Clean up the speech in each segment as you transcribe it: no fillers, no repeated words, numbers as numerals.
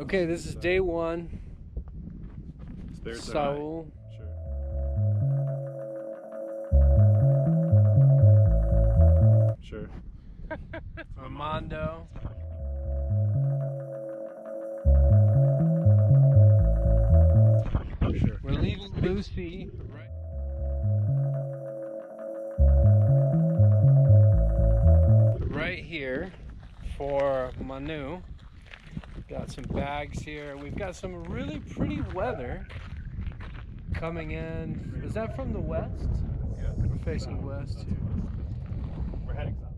Okay, this is day one. Spirits Saul. Sure. Armando. Sure. We're leaving Lucy right here for Manu. Got some bags here. We've got some really pretty weather coming in. Is that from the west? Yeah. We're facing west. We're heading south.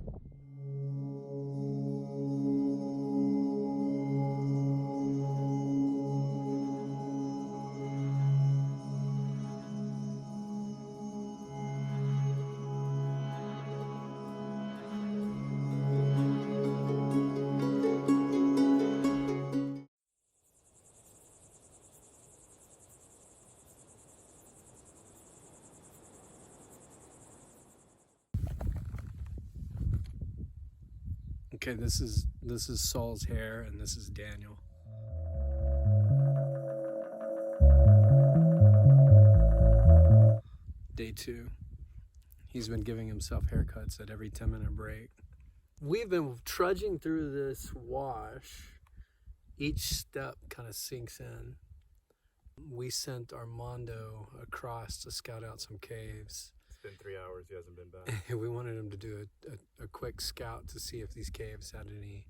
Okay, this is Saul's hair and this is Daniel. Day two. He's been giving himself haircuts at every 10-minute break. We've been trudging through this wash. Each step kind of sinks in. We sent Armando across to scout out some caves. It's been 3 hours. He hasn't been back. We wanted him to do a quick scout to see if these caves had any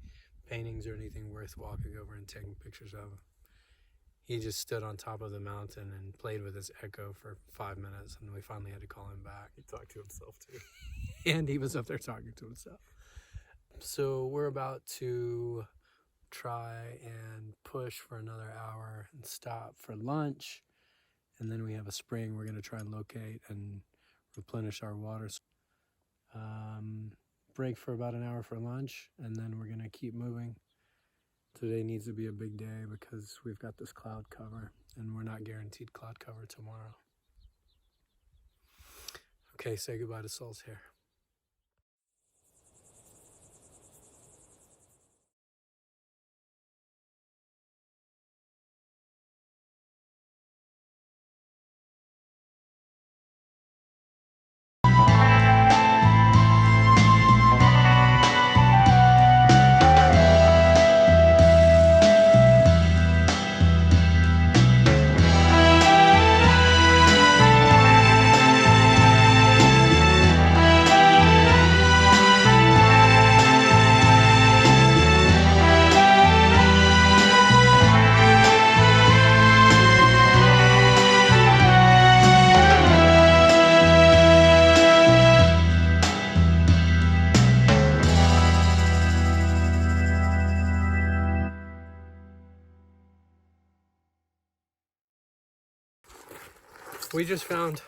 paintings or anything worth walking over and taking pictures of. He just stood on top of the mountain and played with his echo for 5 minutes, and we finally had to call him back. He talked to himself too. And he was up there talking to himself. So we're about to try and push for another hour and stop for lunch. And then we have a spring we're going to try and locate and replenish our water. Break for about an hour for lunch, and then we're going to keep moving. Today needs to be a big day because we've got this cloud cover, and we're not guaranteed cloud cover tomorrow. Okay, say goodbye to Saul's hair. We just found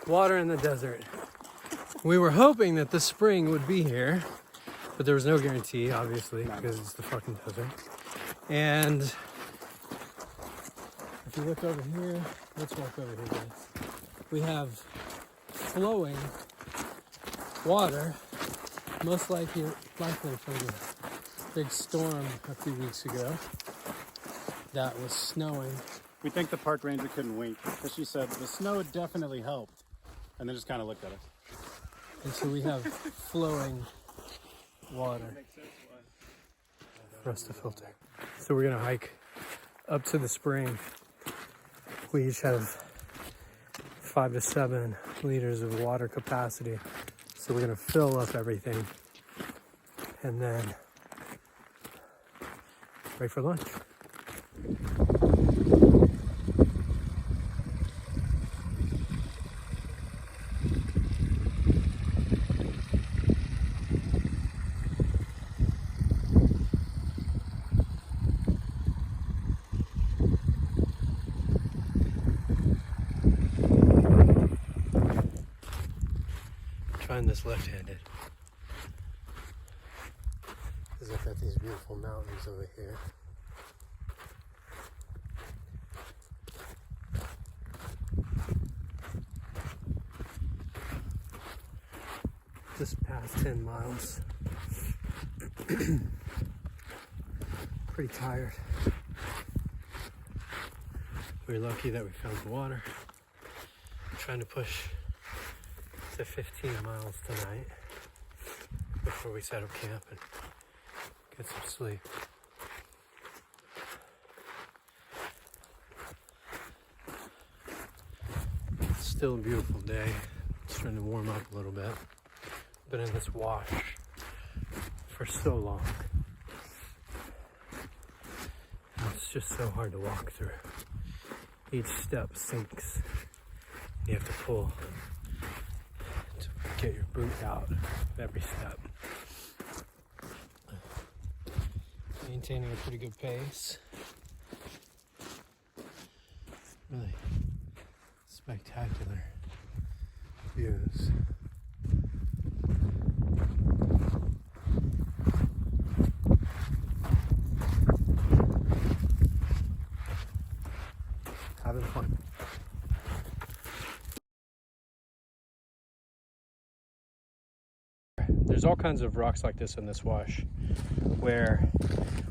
water in the desert. We were hoping that the spring would be here, but there was no guarantee, obviously, because it's the fucking desert. And if you look over here, let's walk over here, guys. We have flowing water, most likely from the big storm a few weeks ago that was snowing. We think the park ranger couldn't wink because she said the snow definitely helped, and then just kind of looked at us. And so we have flowing water for us to filter. So we're gonna hike up to the spring. We each have 5 to 7 liters of water capacity. So we're gonna fill up everything and then break for lunch. Trying this left-handed. Because I've got these beautiful mountains over here. Just past 10 miles. Pretty tired. We're lucky that we found the water. Trying to push to 15 miles tonight before we set up camp and get some sleep. It's still a beautiful day. It's starting to warm up a little bit. Been in this wash for so long. And it's just so hard to walk through. Each step sinks. You have to pull to get your boot out every step. Maintaining a pretty good pace. Really spectacular views. Having fun. There's all kinds of rocks like this in this wash where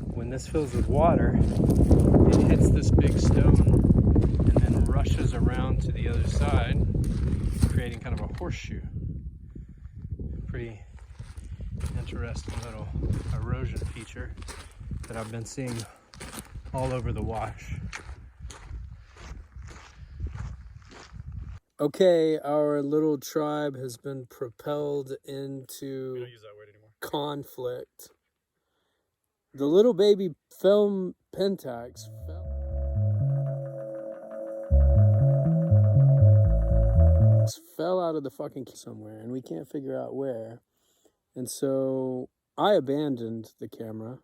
when this fills with water, it hits this big stone and then rushes around to the other side, creating kind of a horseshoe. Pretty interesting little erosion feature that I've been seeing all over the wash. Okay, our little tribe has been propelled into We don't use that word anymore. conflict. The little baby film Pentax fell out of the fucking somewhere, and we can't figure out where. And so I abandoned the camera,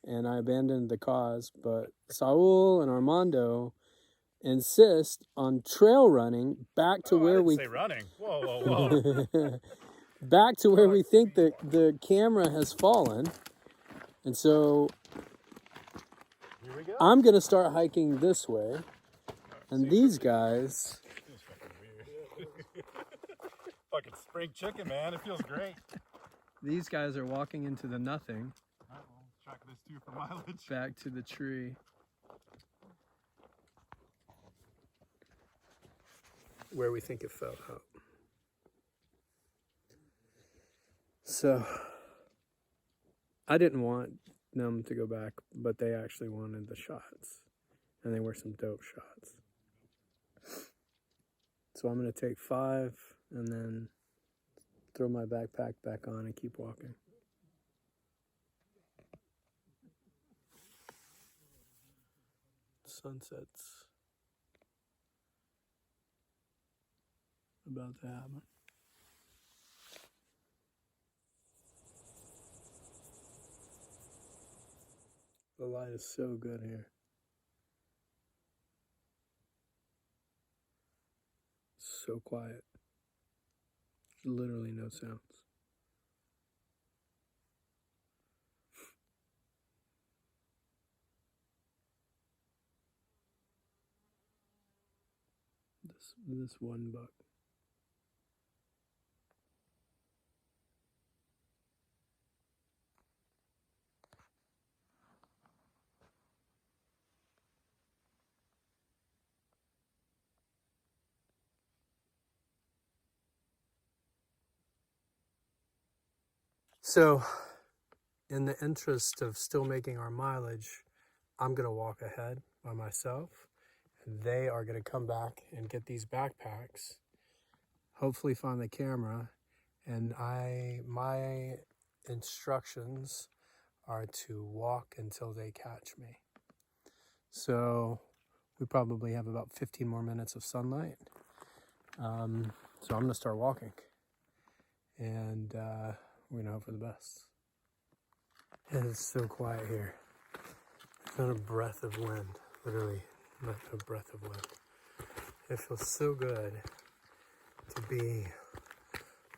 and I abandoned the cause, but Saul and Armando insist on trail running back to where we say running. Whoa. back to where we think that the camera has fallen. And so Here we go. I'm gonna start hiking this way, and these guys Feels fucking weird. Fucking spring chicken, man. It feels great. are walking into the nothing, Alright, well, track this too for mileage. back to the tree. Where we think it fell out. So I didn't want them to go back, but they actually wanted the shots, and they were some dope shots. So I'm gonna take 5 and then throw my backpack back on and keep walking. Sunset's about to happen. The light is so good here. So quiet. Literally no sounds. This one buck. So, in the interest of still making our mileage, I'm going to walk ahead by myself. And they are going to come back and get these backpacks, hopefully find the camera. And my instructions are to walk until they catch me. So, we probably have about 15 more minutes of sunlight. So I'm going to start walking. And we're going to hope for the best. And it's so quiet here. There's not a breath of wind. Literally, not a breath of wind. It feels so good to be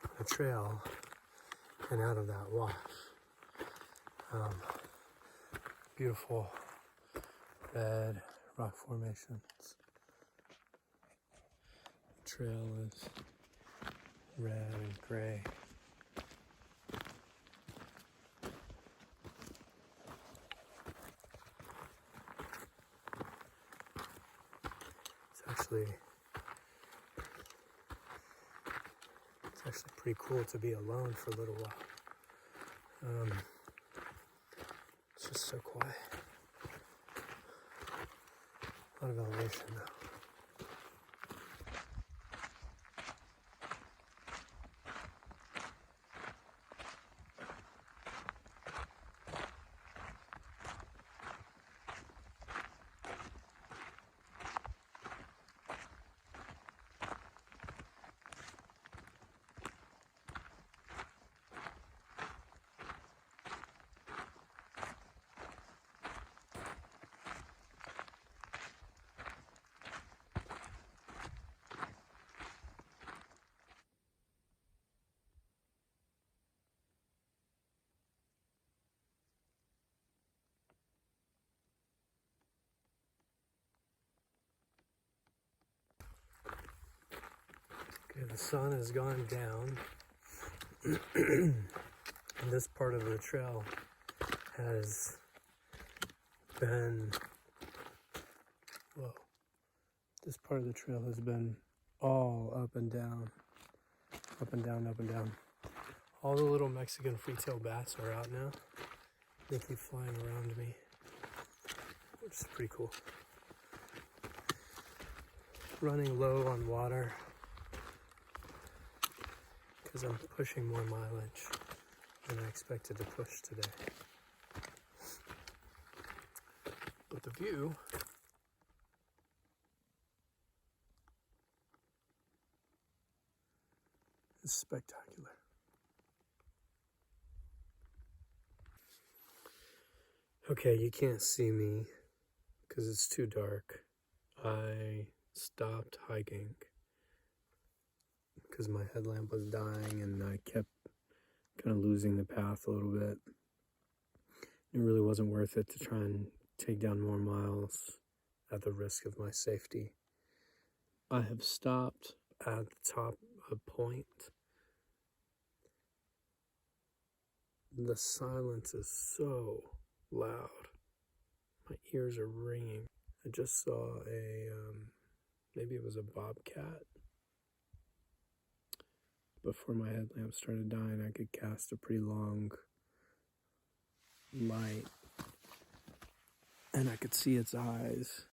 on a trail and out of that wash. Beautiful red rock formations. The trail is red and gray. actually pretty cool to be alone for a little while. It's just so quiet. A lot of elevation though. Okay, the sun has gone down. And this part of the trail has been, this part of the trail has been all up and down, up and down, up and down. All the little Mexican free-tailed bass are out now. They keep flying around me, which is pretty cool. Running low on water because I'm pushing more mileage than I expected to push today. But the view is spectacular. Okay, you can't see me because it's too dark. I stopped hiking because my headlamp was dying and I kept kind of losing the path a little bit. It really wasn't worth it to try and take down more miles at the risk of my safety. I have stopped at the top of a point. The silence is so loud. My ears are ringing. I just saw maybe it was a bobcat. Before my headlamp started dying, I could cast a pretty long light and I could see its eyes.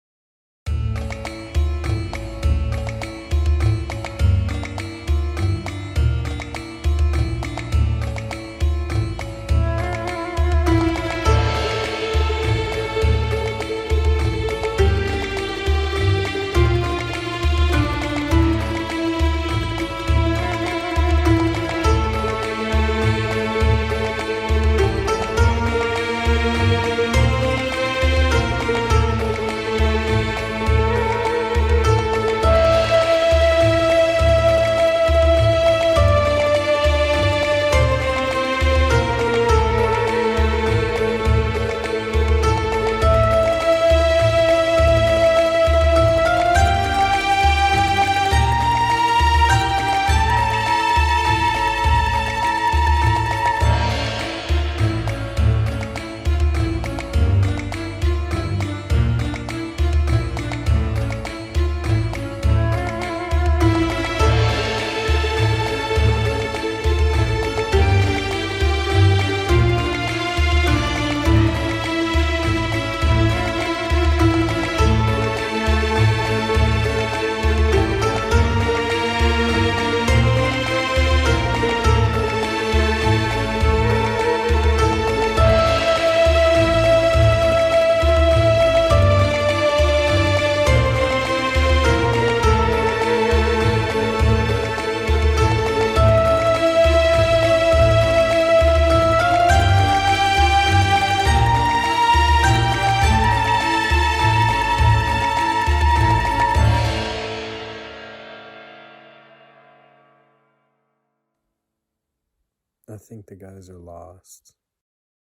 I think the guys are lost.